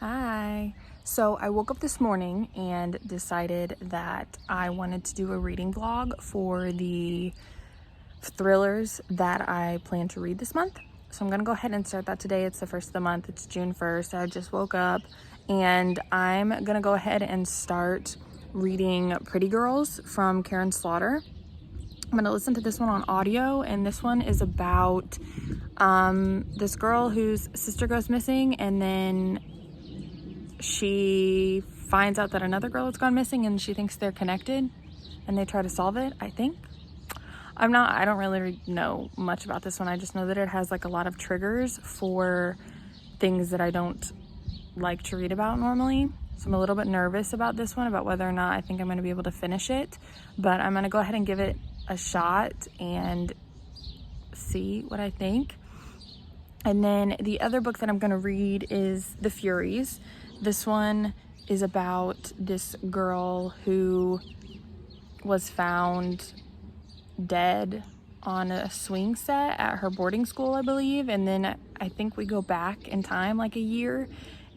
Hi. So I woke up this morning and decided that I wanted to do a reading vlog for the thrillers that I plan to read this month. So I'm gonna go ahead and start that today. It's the first of the month. It's June 1st. I just woke up and I'm gonna go ahead and start reading Pretty Girls from Karen Slaughter. I'm gonna listen to this one on audio, and this one is about this girl whose sister goes missing, and then she finds out that another girl has gone missing and she thinks they're connected and they try to solve it, I think. I don't really know much about this one. I just know that it has like a lot of triggers for things that I don't like to read about normally. So I'm a little bit nervous about this one, about whether or not I think I'm going to be able to finish it. But I'm going to go ahead and give it a shot and see what I think. And then the other book that I'm going to read is The Furies. This one is about this girl who was found dead on a swing set at her boarding school, I believe. And then I think we go back in time like a year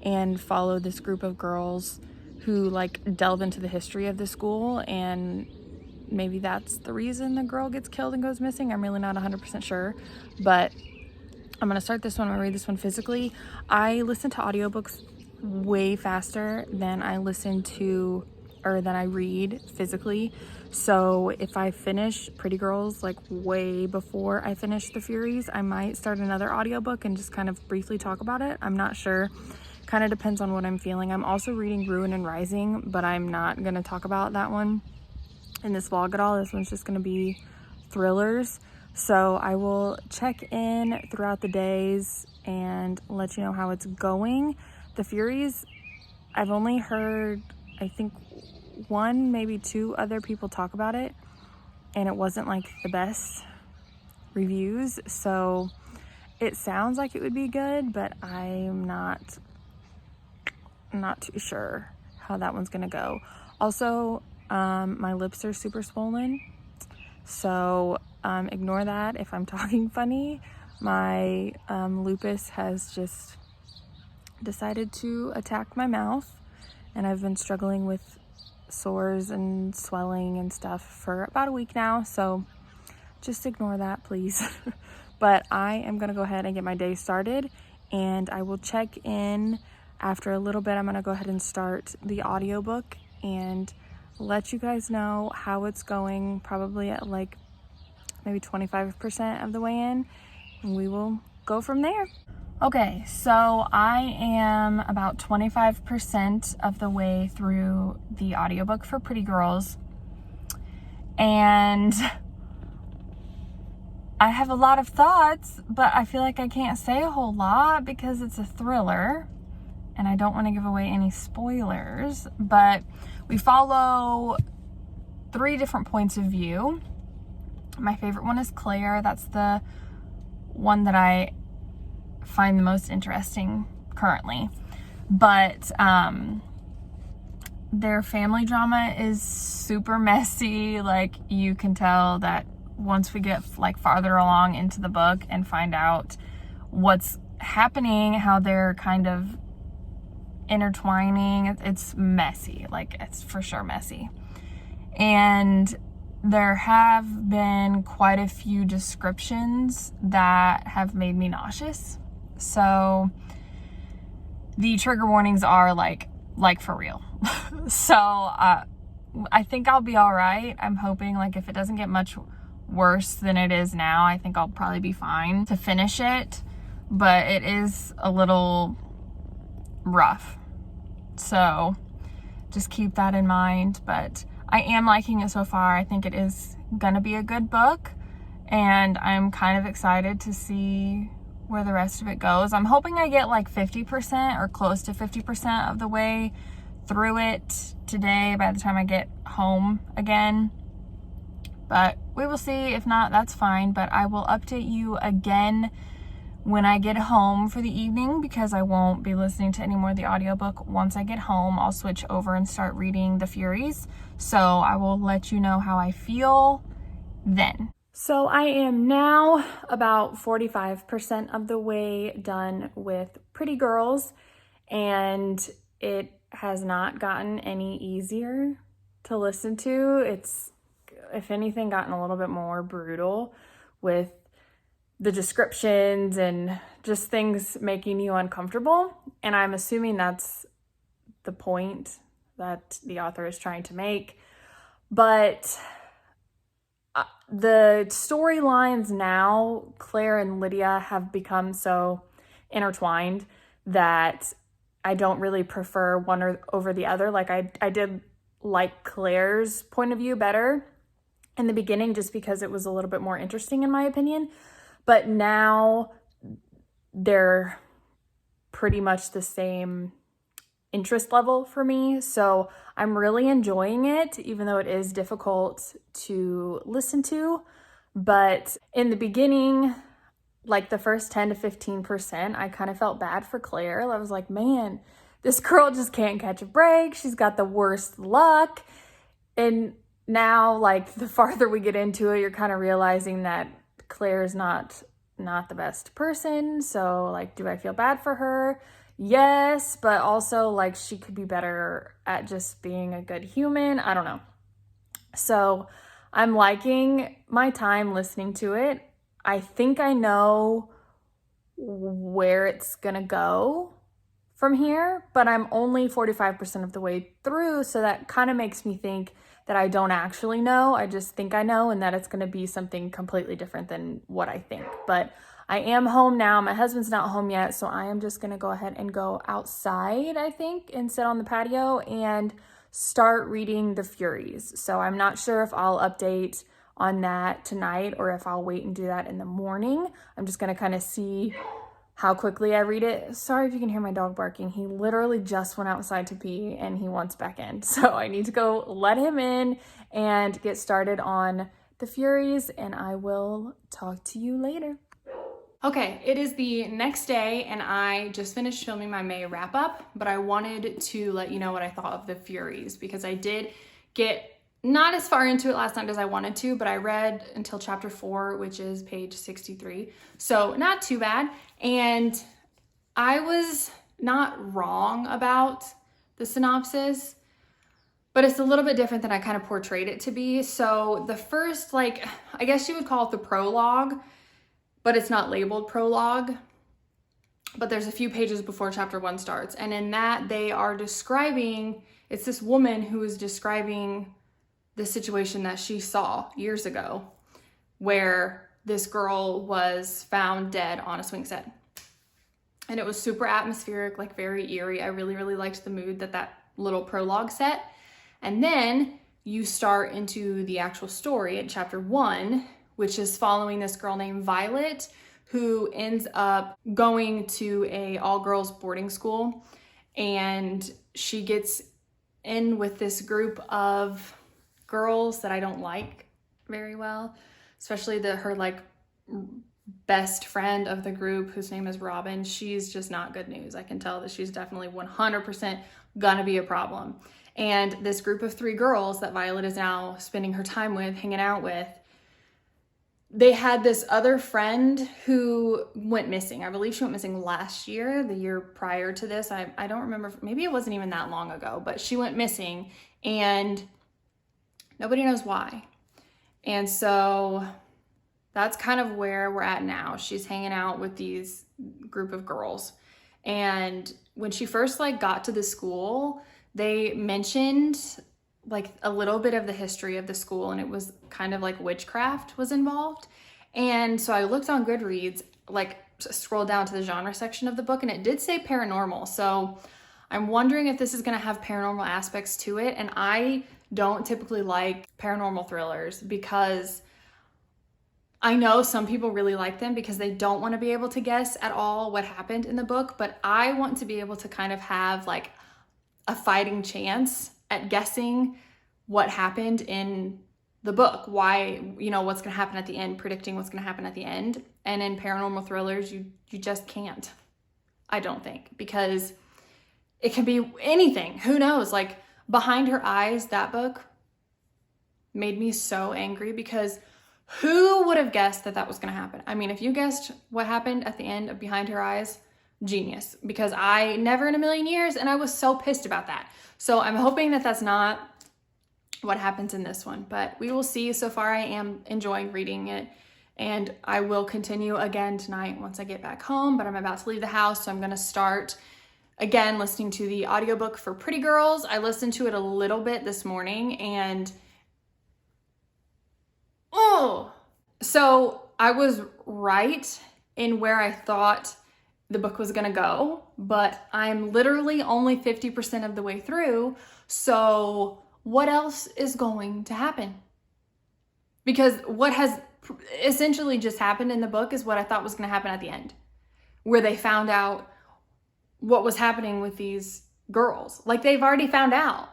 and follow this group of girls who like delve into the history of the school, and maybe that's the reason the girl gets killed and goes missing. I'm really not 100% sure, but I'm gonna start this one. I'm gonna read this one physically. I listen to audiobooks way faster than I read physically. So if I finish Pretty Girls like way before I finish The Furies, I might start another audiobook and just kind of briefly talk about it. I'm not sure. Kind of depends on what I'm feeling. I'm also reading Ruin and Rising, but I'm not gonna talk about that one in this vlog at all. This one's just gonna be thrillers. So I will check in throughout the days and let you know how it's going. The Furies, I've only heard, I think, one, maybe two other people talk about it, and it wasn't like the best reviews. So it sounds like it would be good, but I'm not too sure how that one's gonna go. Also, my lips are super swollen, so ignore that if I'm talking funny. My lupus has just decided to attack my mouth, and I've been struggling with sores and swelling and stuff for about a week now, so just ignore that, please. But I am gonna go ahead and get my day started, and I will check in after a little bit. I'm gonna go ahead and start the audiobook and let you guys know how it's going, probably at like maybe 25% of the way in, and we will go from there. Okay, so I am about 25% of the way through the audiobook for Pretty Girls, and I have a lot of thoughts, but I feel like I can't say a whole lot because it's a thriller and I don't want to give away any spoilers. But we follow 3 different points of view. My favorite one is Claire. That's the one that I find the most interesting currently. But their family drama is super messy. Like, you can tell that once we get like farther along into the book and find out what's happening, how they're kind of intertwining, it's messy. Like, it's for sure messy. And there have been quite a few descriptions that have made me nauseous. So the trigger warnings are like for real. So I think I'll be all right. I'm hoping, like, if it doesn't get much worse than it is now, I think I'll probably be fine to finish it. But it is a little rough. So just keep that in mind. But I am liking it so far. I think it is gonna be a good book, and I'm kind of excited to see where the rest of it goes. I'm hoping I get like 50% or close to 50% of the way through it today by the time I get home again. But we will see. If not, that's fine. But I will update you again when I get home for the evening, because I won't be listening to any more of the audiobook. Once I get home, I'll switch over and start reading The Furies. So I will let you know how I feel then. So I am now about 45% of the way done with Pretty Girls, and it has not gotten any easier to listen to. It's, if anything, gotten a little bit more brutal with the descriptions and just things making you uncomfortable. And I'm assuming that's the point that the author is trying to make. But the storylines now, Claire and Lydia, have become so intertwined that I don't really prefer one over the other. Like I did like Claire's point of view better in the beginning, just because it was a little bit more interesting in my opinion. But now they're pretty much the same interest level for me. So I'm really enjoying it, even though it is difficult to listen to. But in the beginning, like the first 10 to 15%, I kind of felt bad for Claire. I was like, man, this girl just can't catch a break. She's got the worst luck. And now, like, the farther we get into it, you're kind of realizing that Claire's not the best person. So, like, do I feel bad for her? Yes, but also, like, she could be better at just being a good human. I don't know. So I'm liking my time listening to it. I think I know where it's gonna go from here, but I'm only 45% of the way through, so that kind of makes me think that I don't actually know. I just think I know, and that it's gonna be something completely different than what I think. But I am home now. My husband's not home yet, so I am just gonna go ahead and go outside, I think, and sit on the patio and start reading The Furies. So I'm not sure if I'll update on that tonight or if I'll wait and do that in the morning. I'm just gonna kind of see how quickly I read it. Sorry if you can hear my dog barking. He literally just went outside to pee and he wants back in. So I need to go let him in and get started on The Furies, and I will talk to you later. Okay, it is the next day and I just finished filming my May wrap up, but I wanted to let you know what I thought of The Furies, because I did get not as far into it last night as I wanted to, but I read until chapter 4, which is page 63. So not too bad. And I was not wrong about the synopsis, but it's a little bit different than I kind of portrayed it to be. So the first, like, I guess you would call it the prologue, but it's not labeled prologue. But there's a few pages before chapter 1 starts. And in that, they are describing, it's this woman who is describing the situation that she saw years ago, where this girl was found dead on a swing set. And it was super atmospheric, like very eerie. I really, really liked the mood that little prologue set. And then you start into the actual story in chapter 1, which is following this girl named Violet, who ends up going to a all-girls boarding school. And she gets in with this group of girls that I don't like very well, especially her like best friend of the group, whose name is Robin. She's just not good news. I can tell that she's definitely 100% gonna be a problem. And this group of 3 girls that Violet is now spending her time with, hanging out with, they had this other friend who went missing. I believe she went missing last year, the year prior to this. I don't remember, maybe it wasn't even that long ago, but she went missing and nobody knows why. And so that's kind of where we're at now. She's hanging out with these group of girls. And when she first got to the school, they mentioned like a little bit of the history of the school, and it was kind of like witchcraft was involved. And so I looked on Goodreads, scrolled down to the genre section of the book, and it did say paranormal. So I'm wondering if this is gonna have paranormal aspects to it. And I don't typically like paranormal thrillers because I know some people really like them because they don't want to be able to guess at all what happened in the book, but I want to be able to kind of have like a fighting chance at guessing what happened in the book, why, what's going to happen at the end, predicting what's going to happen at the end. And in paranormal thrillers, you just can't, I don't think, because it can be anything. Who knows? Like Behind Her Eyes, that book made me so angry because who would have guessed that was going to happen? I mean, if you guessed what happened at the end of Behind Her Eyes, genius, because I never in a million years, and I was so pissed about that. So I'm hoping that that's not what happens in this one, but we will see. So far, I am enjoying reading it, and I will continue again tonight once I get back home, but I'm about to leave the house, so I'm gonna start again listening to the audiobook for Pretty Girls. I listened to it a little bit this morning, and so I was right in where I thought the book was gonna go, but I'm literally only 50% of the way through. So what else is going to happen? Because what has essentially just happened in the book is what I thought was gonna happen at the end, where they found out what was happening with these girls. Like, they've already found out,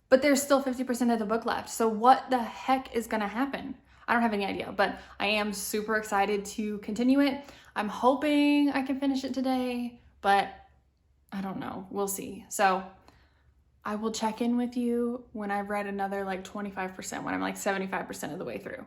but there's still 50% of the book left. So what the heck is gonna happen? I don't have any idea, but I am super excited to continue it. I'm hoping I can finish it today, but I don't know. We'll see. So I will check in with you when I've read another like 25%, when I'm like 75% of the way through.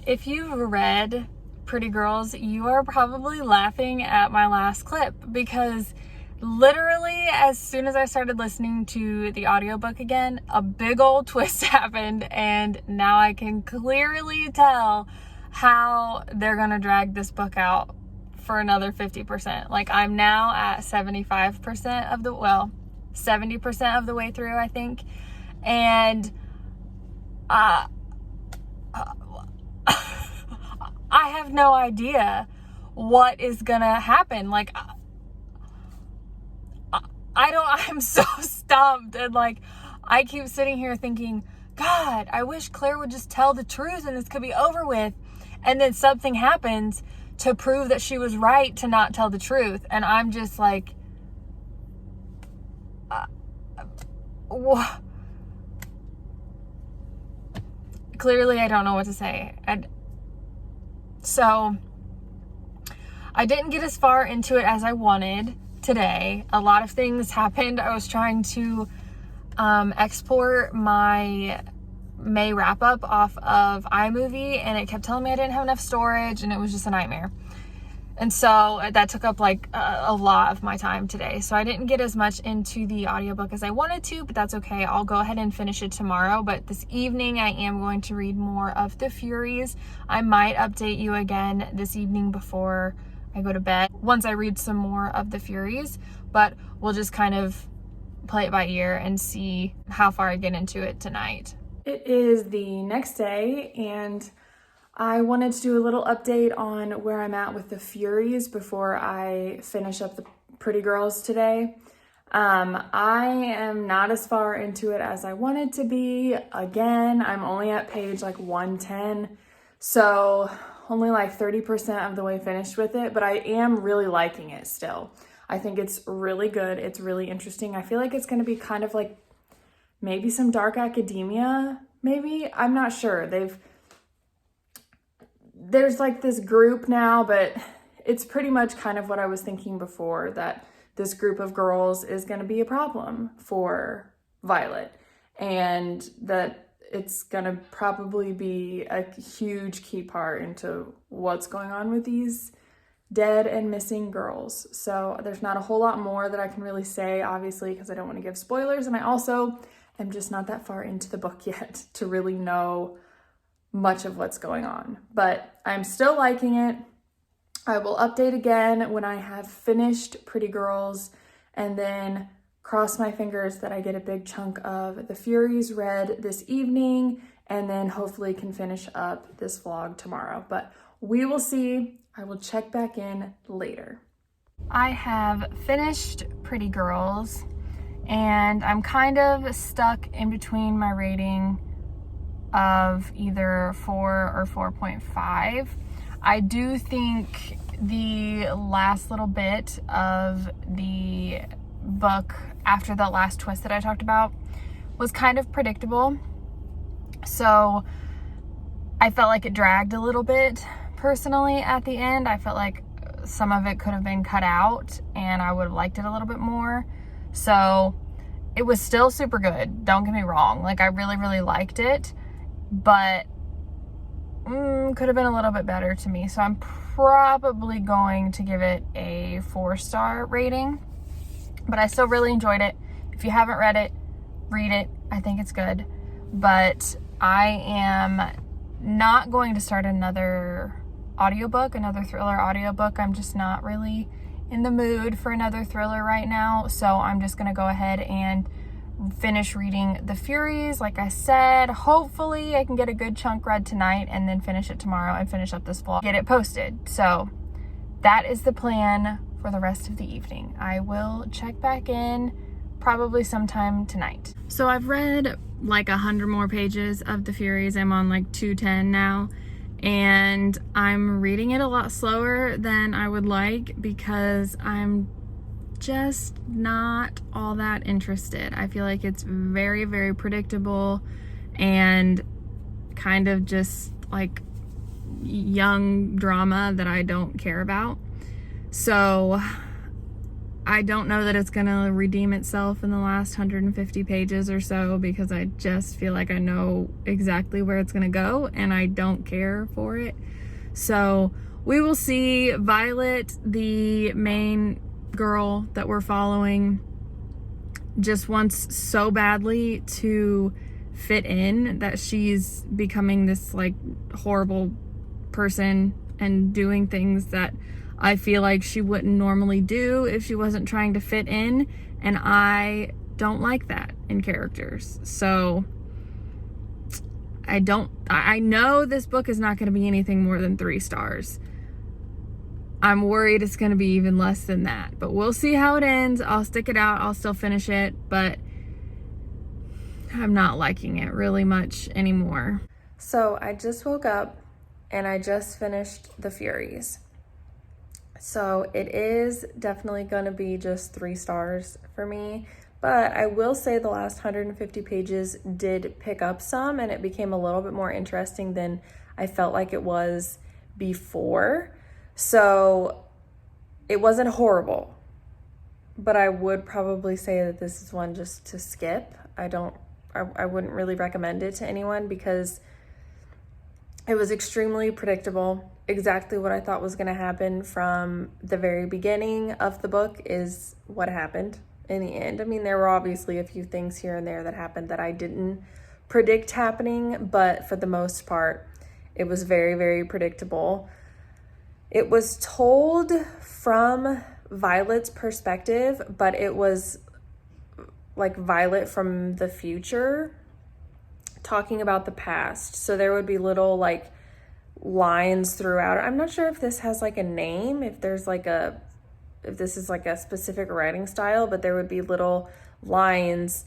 If you've read Pretty Girls, you are probably laughing at my last clip, because literally as soon as I started listening to the audiobook again, a big old twist happened, and now I can clearly tell how they're gonna drag this book out for another 50%. Like, I'm now at 75% of the, 70% of the way through, I think. And I have no idea what is gonna happen. Like, I'm so stumped, and like, I keep sitting here thinking, God, I wish Claire would just tell the truth and this could be over with. And then something happens to prove that she was right to not tell the truth. And I'm just like, clearly I don't know what to say. So I didn't get as far into it as I wanted today. A lot of things happened. I was trying to export my May wrap up off of iMovie, and it kept telling me I didn't have enough storage, and it was just a nightmare. And so that took up like a lot of my time today. So I didn't get as much into the audiobook as I wanted to, but that's okay. I'll go ahead and finish it tomorrow. But this evening I am going to read more of The Furies. I might update you again this evening before I go to bed once I read some more of The Furies, but we'll just kind of play it by ear and see how far I get into it tonight. It is the next day, and I wanted to do a little update on where I'm at with The Furies before I finish up the Pretty Girls today. I am not as far into it as I wanted to be. Again, I'm only at page like 110, so only like 30% of the way finished with it, but I am really liking it still. I think it's really good. It's really interesting. I feel like it's going to be kind of like maybe some dark academia, maybe. I'm not sure. There's like this group now, but it's pretty much kind of what I was thinking before, that this group of girls is going to be a problem for Violet, and that it's going to probably be a huge key part into what's going on with these dead and missing girls. So there's not a whole lot more that I can really say, obviously, because I don't want to give spoilers, and I also am just not that far into the book yet to really know much of what's going on. But I'm still liking it. I will update again when I have finished Pretty Girls, and then cross my fingers that I get a big chunk of The Furies read this evening, and then hopefully can finish up this vlog tomorrow. But we will see. I will check back in later. I have finished Pretty Girls, and I'm kind of stuck in between my rating of either 4 or 4.5. I do think the last little bit of the book after the last twist that I talked about was kind of predictable. So I felt like it dragged a little bit personally at the end. I felt like some of it could have been cut out and I would have liked it a little bit more. So it was still super good. Don't get me wrong. Like, I really, really liked it, but could have been a little bit better to me. So I'm probably going to give it a 4-star rating. But I still really enjoyed it. If you haven't read it, read it. I think it's good. But I am not going to start another thriller audiobook. I'm just not really in the mood for another thriller right now. So I'm just going to go ahead and finish reading The Furies. Like I said, hopefully I can get a good chunk read tonight and then finish it tomorrow and finish up this vlog, get it posted. So that is the plan for the rest of the evening. I will check back in probably sometime tonight. So I've read like 100 more pages of The Furies. I'm on like 210 now, and I'm reading it a lot slower than I would like because I'm just not all that interested. I feel like it's very, very predictable and kind of just like young drama that I don't care about. So I don't know that it's gonna redeem itself in the last 150 pages or so, because I just feel like I know exactly where it's gonna go and I don't care for it. So we will see. Violet, the main girl that we're following, just wants so badly to fit in that she's becoming this like horrible person and doing things that I feel like she wouldn't normally do if she wasn't trying to fit in, and I don't like that in characters. So I know this book is not going to be anything more than 3 stars. I'm worried it's going to be even less than that, but we'll see how it ends. I'll stick it out. I'll still finish it, but I'm not liking it really much anymore. So I just woke up and I just finished The Furies. So it is definitely going to be just 3 stars for me, but I will say the last 150 pages did pick up some, and it became a little bit more interesting than I felt like it was before. So it wasn't horrible, but I would probably say that this is one just to skip. I wouldn't really recommend it to anyone because it was extremely predictable. Exactly what I thought was going to happen from the very beginning of the book is what happened in the end. I mean, there were obviously a few things here and there that happened that I didn't predict happening, but for the most part, it was very, very predictable. It was told from Violet's perspective, but it was like Violet from the future talking about the past. So there would be little like lines throughout. I'm not sure if this has like a name, if this is like a specific writing style, but there would be little lines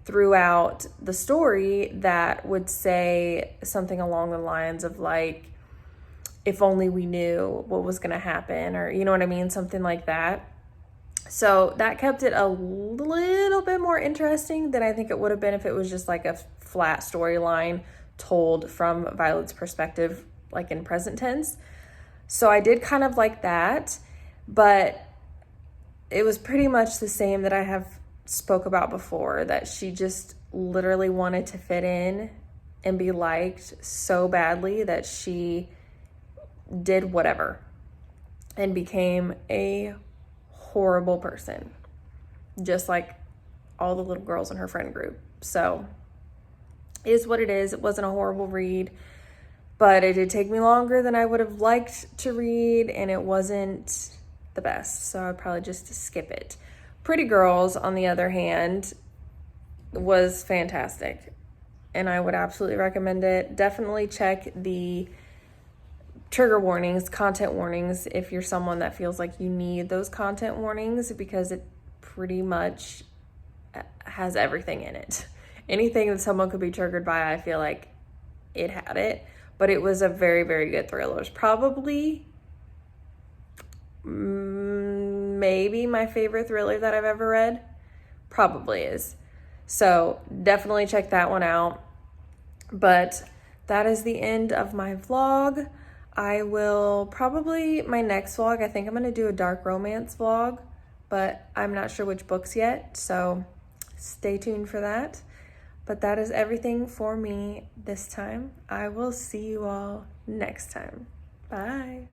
throughout the story that would say something along the lines of like, if only we knew what was going to happen, or you know what I mean? Something like that. So that kept it a little bit more interesting than I think it would have been if it was just like a flat storyline told from Violet's perspective, like in present tense. So I did kind of like that, but it was pretty much the same that I have spoke about before, that she just literally wanted to fit in and be liked so badly that she did whatever and became a horrible person, just like all the little girls in her friend group. So it is what it is. It wasn't a horrible read, but it did take me longer than I would have liked to read, and it wasn't the best, so I'd probably just skip it. Pretty Girls, on the other hand, was fantastic, and I would absolutely recommend it. Definitely check the trigger warnings, content warnings, if you're someone that feels like you need those content warnings, because it pretty much has everything in it. Anything that someone could be triggered by, I feel like it had it. But it was a very, very good thriller. It was probably maybe my favorite thriller that I've ever read. Probably is. So definitely check that one out. But that is the end of my vlog. I will probably, my next vlog, I think I'm going to do a dark romance vlog, but I'm not sure which books yet, so stay tuned for that. But that is everything for me this time. I will see you all next time. Bye.